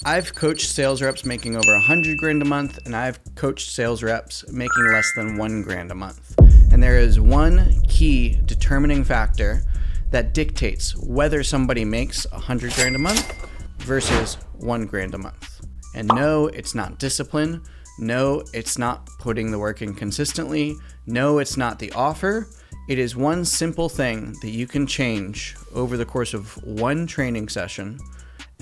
I've coached sales reps making over 100 grand a month, and I've coached sales reps making less than 1 grand a month. And there is one key determining factor that dictates whether somebody makes 100 grand a month versus 1 grand a month. And no, it's not discipline. No, it's not putting the work in consistently. No, it's not the offer. It is one simple thing that you can change over the course of one training session.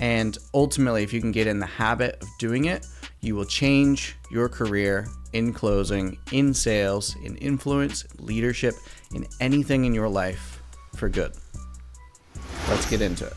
And ultimately, if you can get in the habit of doing it, you will change your career in closing, in sales, in influence, leadership, in anything in your life for good. Let's get into it.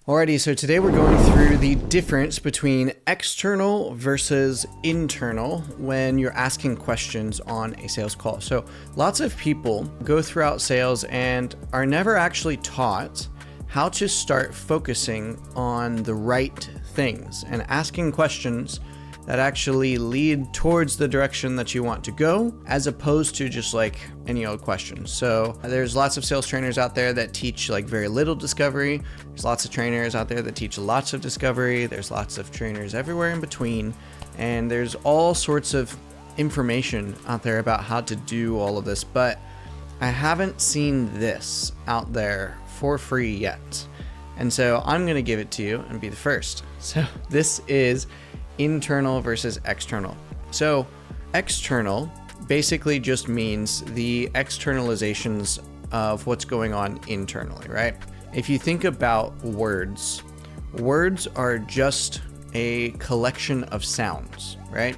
Alrighty, so today we're going through the difference between external versus internal when you're asking questions on a sales call. So lots of people go throughout sales and are never actually taught how to start focusing on the right things and asking questions that actually lead towards the direction that you want to go, as opposed to just like any old question. So there's lots of sales trainers out there that teach like very little discovery. There's lots of trainers out there that teach lots of discovery. There's lots of trainers everywhere in between. And there's all sorts of information out there about how to do all of this, but I haven't seen this out there for free yet. And so I'm gonna give it to you and be the first. So this is internal versus external. So external basically just means the externalizations of what's going on internally, right? If you think about words, words are just a collection of sounds, right?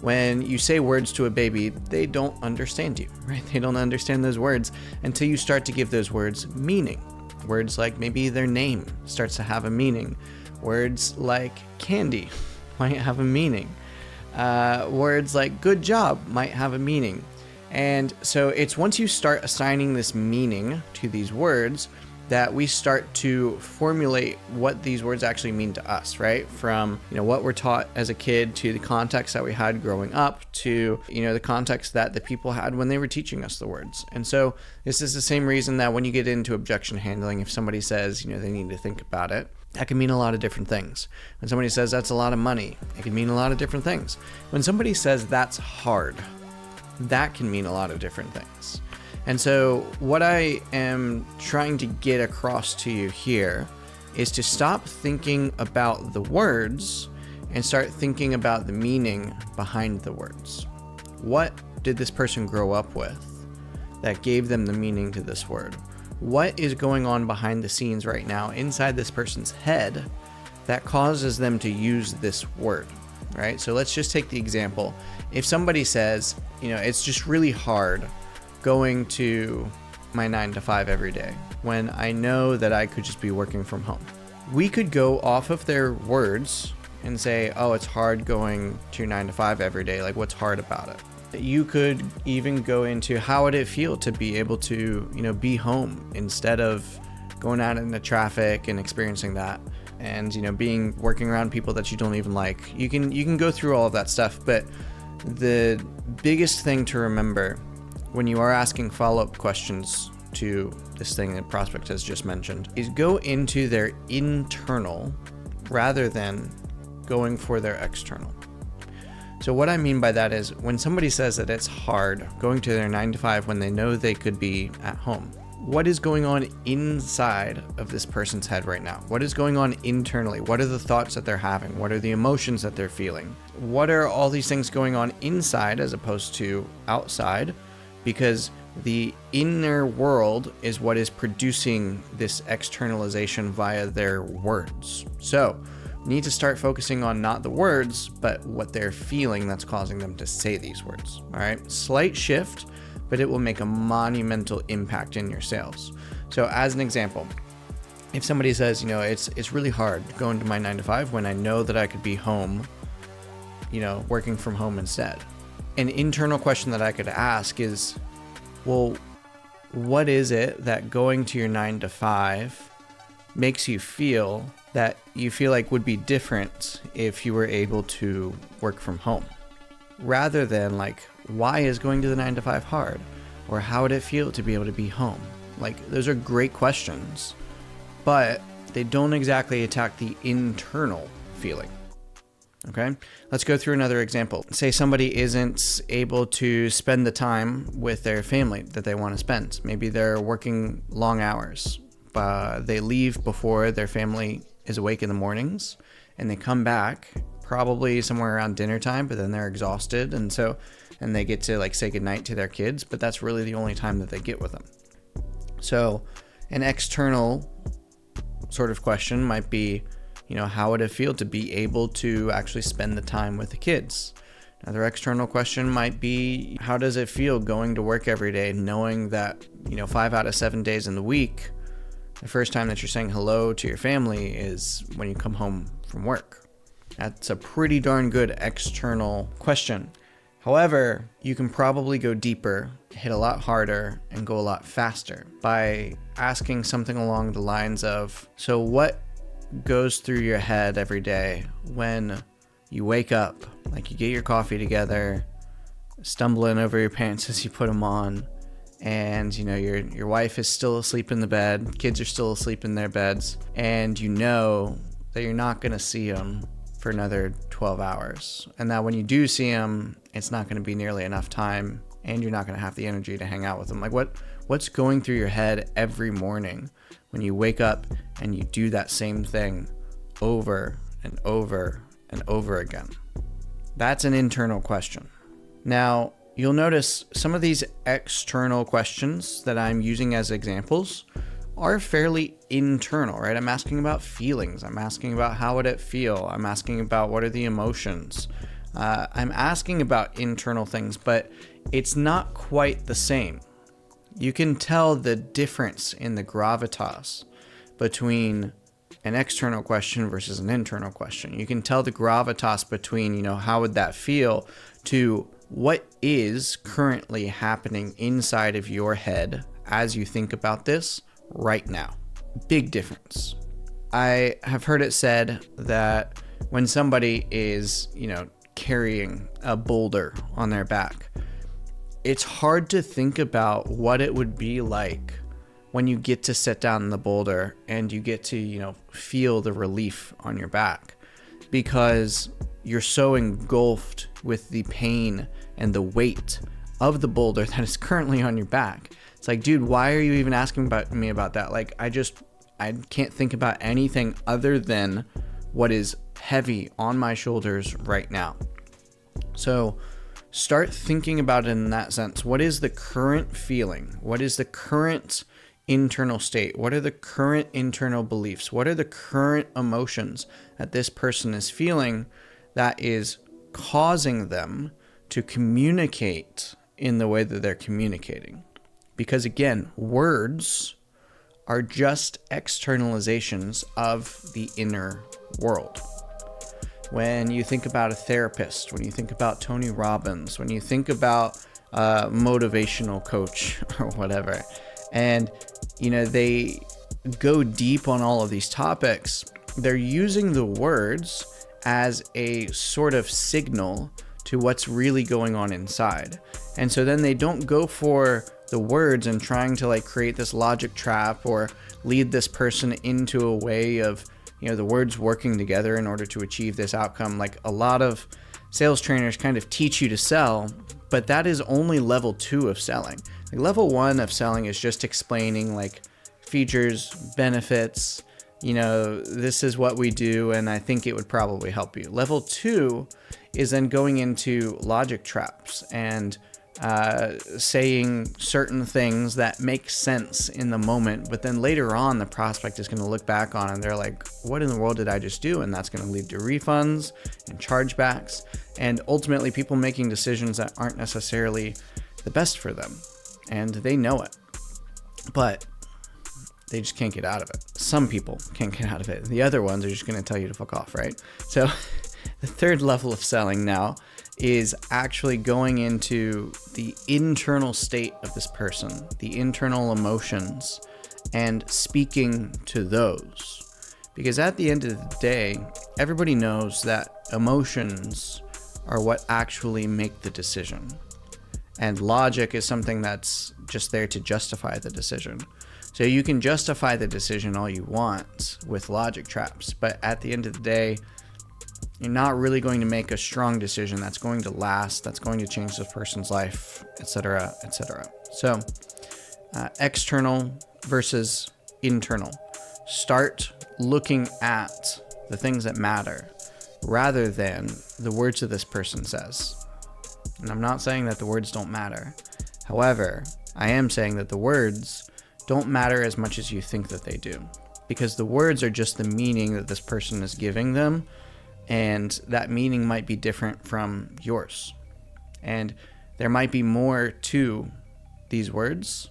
When you say words to a baby, they don't understand you, right? They don't understand those words until you start to give those words meaning. Words like maybe their name starts to have a meaning. Words like candy might have a meaning. Words like good job might have a meaning. And so it's once you start assigning this meaning to these words that we start to formulate what these words actually mean to us, right? From, what we're taught as a kid to the context that we had growing up to, the context that the people had when they were teaching us the words. And so this is the same reason that when you get into objection handling, if somebody says, they need to think about it, that can mean a lot of different things. When somebody says that's a lot of money, it can mean a lot of different things. When somebody says that's hard, that can mean a lot of different things. And so what I am trying to get across to you here is to stop thinking about the words and start thinking about the meaning behind the words. What did this person grow up with that gave them the meaning to this word? What is going on behind the scenes right now inside this person's head that causes them to use this word, right? So let's just take the example. If somebody says, it's just really hard going to my 9 to 5 every day when I know that I could just be working from home. We could go off of their words and say, oh, it's hard going to your 9 to 5 every day. Like, what's hard about it? You could even go into how would it feel to be able to, be home instead of going out in the traffic and experiencing that, and working around people that you don't even like. You can go through all of that stuff, but the biggest thing to remember when you are asking follow-up questions to this thing that prospect has just mentioned is go into their internal rather than going for their external. So what I mean by that is when somebody says that it's hard going to their 9 to 5 when they know they could be at home, what is going on inside of this person's head right now? What is going on internally? What are the thoughts that they're having? What are the emotions that they're feeling? What are all these things going on inside as opposed to outside? Because the inner world is what is producing this externalization via their words. So you need to start focusing on not the words, but what they're feeling that's causing them to say these words. All right, slight shift, but it will make a monumental impact in your sales. So as an example, if somebody says, it's really hard going to my 9 to 5 when I know that I could be home, working from home instead. An internal question that I could ask is, well, what is it that going to your 9 to 5 makes you feel that you feel like would be different if you were able to work from home? Rather than like, why is going to the 9 to 5 hard? Or how would it feel to be able to be home? Like, those are great questions, but they don't exactly attack the internal feeling. Okay, let's go through another example. Say somebody isn't able to spend the time with their family that they want to spend. Maybe they're working long hours, but they leave before their family is awake in the mornings, and they come back probably somewhere around dinner time, but then they're exhausted, and they get to like say goodnight to their kids, but that's really the only time that they get with them. So an external sort of question might be, how would it feel to be able to actually spend the time with the kids? Another external question might be, how does it feel going to work every day, knowing that, 5 out of 7 days in the week, the first time that you're saying hello to your family is when you come home from work? That's a pretty darn good external question. However, you can probably go deeper, hit a lot harder, and go a lot faster by asking something along the lines of, so what goes through your head every day when you wake up? Like, you get your coffee together, stumbling over your pants as you put them on, and your wife is still asleep in the bed, kids are still asleep in their beds, and you know that you're not going to see them for another 12 hours, and that when you do see them, it's not going to be nearly enough time, and you're not going to have the energy to hang out with them. Like, what's going through your head every morning when you wake up and you do that same thing over and over and over again? That's an internal question. Now, you'll notice some of these external questions that I'm using as examples are fairly internal, right? I'm asking about feelings. I'm asking about how would it feel. I'm asking about what are the emotions. I'm asking about internal things, but it's not quite the same. You can tell the difference in the gravitas between an external question versus an internal question. You can tell the gravitas between, how would that feel, to what is currently happening inside of your head as you think about this right now. Big difference. I have heard it said that when somebody is, carrying a boulder on their back, it's hard to think about what it would be like when you get to sit down in the boulder and you get to, feel the relief on your back, because you're so engulfed with the pain and the weight of the boulder that is currently on your back. It's like, dude, why are you even asking me about that? Like, I can't think about anything other than what is heavy on my shoulders right now. So start thinking about it in that sense. What is the current feeling? What is the current internal state? What are the current internal beliefs? What are the current emotions that this person is feeling that is causing them to communicate in the way that they're communicating? Because again, words are just externalizations of the inner world. When you think about a therapist, when you think about Tony Robbins, when you think about a motivational coach or whatever, and they go deep on all of these topics, they're using the words as a sort of signal to what's really going on inside. And so then they don't go for the words and trying to create this logic trap or lead this person into a way of, the words working together in order to achieve this outcome. Like, a lot of sales trainers kind of teach you to sell, but that is only level 2 of selling. Like, level 1 of selling is just explaining features, benefits, this is what we do, and I think it would probably help you. Level 2 is then going into logic traps and saying certain things that make sense in the moment, but then later on the prospect is going to look back on and they're like, what in the world did I just do? And that's going to lead to refunds and chargebacks, and ultimately people making decisions that aren't necessarily the best for them, and they know it, but they just can't get out of it. Some people can't get out of it. The other ones are just going to tell you to fuck off, right? So the third level of selling now is actually going into the internal state of this person, the internal emotions, and speaking to those. Because at the end of the day, everybody knows that emotions are what actually make the decision. And logic is something that's just there to justify the decision. So you can justify the decision all you want with logic traps, but at the end of the day, you're not really going to make a strong decision that's going to last, that's going to change this person's life, etc., etc. So external versus internal. Start looking at the things that matter rather than the words that this person says. And I'm not saying that the words don't matter. However, I am saying that the words don't matter as much as you think that they do, because the words are just the meaning that this person is giving them, and that meaning might be different from yours. And there might be more to these words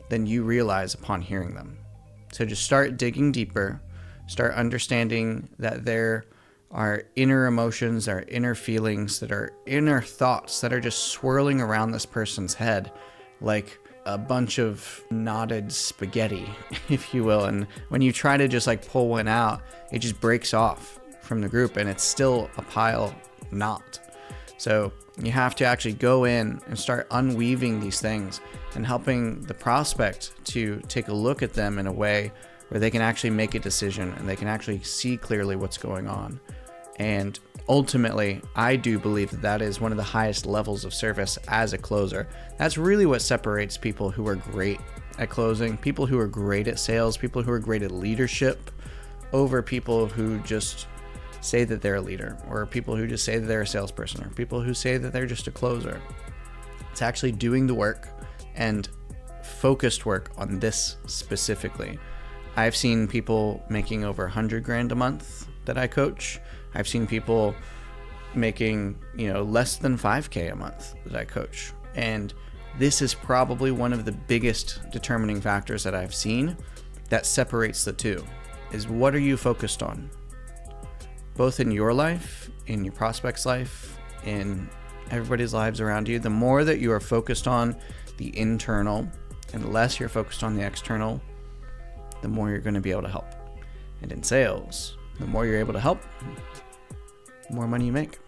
than you realize upon hearing them. So just start digging deeper, start understanding that there are inner emotions, there are inner feelings, that are inner thoughts that are just swirling around this person's head like a bunch of knotted spaghetti, if you will. And when you try to just like pull one out, it just breaks off from the group and it's still a pile knot. So you have to actually go in and start unweaving these things and helping the prospect to take a look at them in a way where they can actually make a decision and they can actually see clearly what's going on. And ultimately, I do believe that that is one of the highest levels of service as a closer. That's really what separates people who are great at closing, people who are great at sales, people who are great at leadership, over people who just say that they're a leader, or people who just say that they're a salesperson, or people who say that they're just a closer. It's actually doing the work and focused work on this specifically. I've seen people making over 100 grand a month that I coach. I've seen people making, less than 5K a month that I coach. And this is probably one of the biggest determining factors that I've seen that separates the two, is what are you focused on? Both in your life, in your prospect's life, in everybody's lives around you. The more that you are focused on the internal and the less you're focused on the external, the more you're going to be able to help. And in sales, the more you're able to help, the more money you make.